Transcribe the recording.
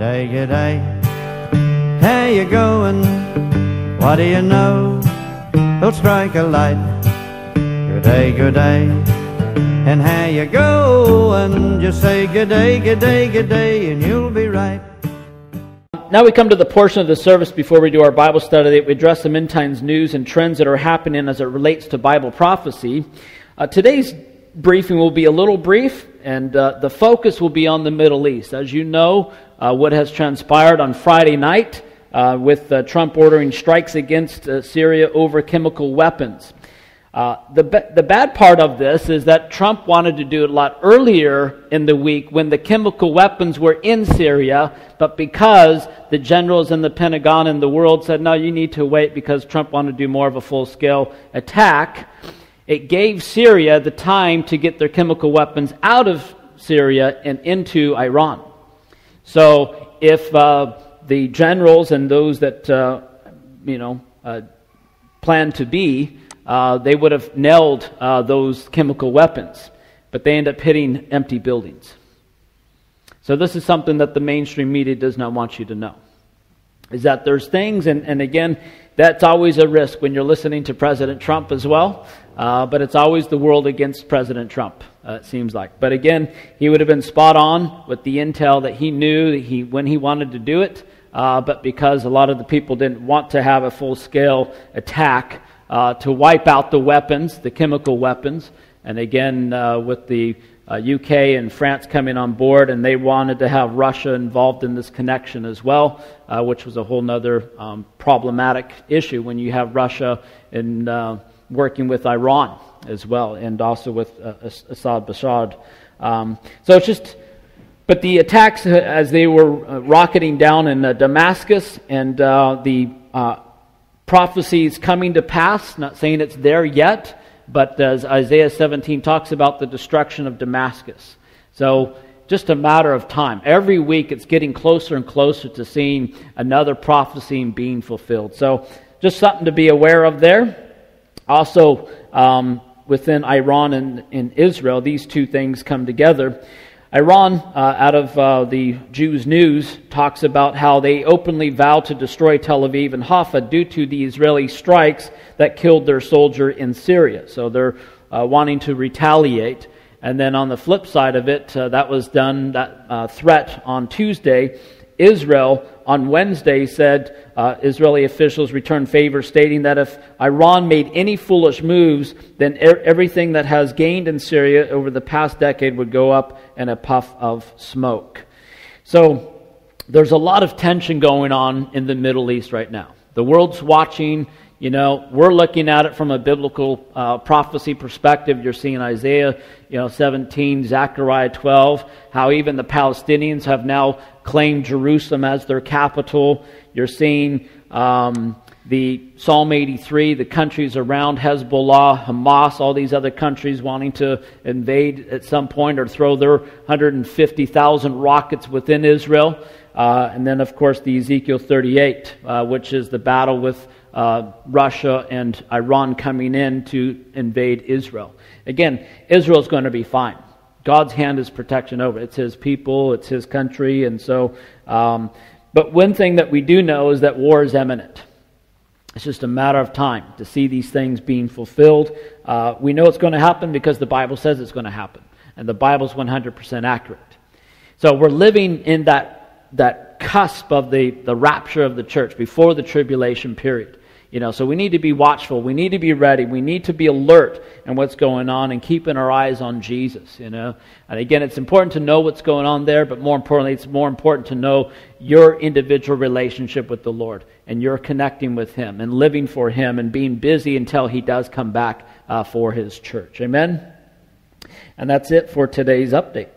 G'day, g'day. How you going? What do you know? They'll strike a light. G'day, g'day. And how you going? Just say g'day, g'day, g'day, and you'll be right. Now we come to the portion of the service before we do our Bible study that we address some end times news and trends that are happening as it relates to Bible prophecy. Today's briefing will be a little brief, and the focus will be on the Middle East. As you know, what has transpired on Friday night with Trump ordering strikes against Syria over chemical weapons. The bad part of this is that Trump wanted to do it a lot earlier in the week when the chemical weapons were in Syria, but because the generals in the Pentagon and the world said, no, you need to wait because Trump wanted to do more of a full-scale attack, it gave Syria the time to get their chemical weapons out of Syria and into Iran. So if the generals and those that, plan to be, they would have nailed those chemical weapons, but they end up hitting empty buildings. So this is something that the mainstream media does not want you to know, is that there's things, and again, that's always a risk when you're listening to President Trump as well, but it's always the world against President Trump, it seems like. But again, he would have been spot on with the intel that he knew that when he wanted to do it, but because a lot of the people didn't want to have a full-scale attack to wipe out the weapons, the chemical weapons, and again, with the UK and France coming on board, and they wanted to have Russia involved in this connection as well, which was a whole nother problematic issue when you have Russia in working with Iran as well, and also with Assad Bashar. So it's just, but the attacks as they were rocketing down in Damascus, and the prophecies coming to pass, not saying it's there yet, but as Isaiah 17 talks about the destruction of Damascus. So just a matter of time. Every week it's getting closer and closer to seeing another prophecy being fulfilled. So just something to be aware of there. Also, within Iran and Israel, these two things come together. Iran, out of the Jews' news, talks about how they openly vowed to destroy Tel Aviv and Haifa due to the Israeli strikes that killed their soldier in Syria. So they're wanting to retaliate. And then on the flip side of it, that was done, that threat on Tuesday. Israel on Wednesday said Israeli officials returned favor, stating that if Iran made any foolish moves, then everything that has gained in Syria over the past decade would go up in a puff of smoke. So there's a lot of tension going on in the Middle East right now. The world's watching. We're looking at it from a biblical prophecy perspective. You're seeing Isaiah 17, Zechariah 12, how even the Palestinians have now claimed Jerusalem as their capital. You're seeing the Psalm 83, the countries around Hezbollah, Hamas, all these other countries wanting to invade at some point or throw their 150,000 rockets within Israel. And then, of course, the Ezekiel 38, which is the battle with Russia and Iran coming in to invade Israel. Again, Israel's going to be fine. God's hand is protection over it. It's His people, it's His country, and so. But one thing that we do know is that war is imminent. It's just a matter of time to see these things being fulfilled. We know it's going to happen because the Bible says it's going to happen, and the Bible's 100% accurate. So we're living in that cusp of the rapture of the church before the tribulation period. So we need to be watchful. We need to be ready. We need to be alert in what's going on and keeping our eyes on Jesus. And again, it's important to know what's going on there, but more importantly, it's more important to know your individual relationship with the Lord, and you're connecting with Him and living for Him and being busy until He does come back for His church. Amen? And that's it for today's update.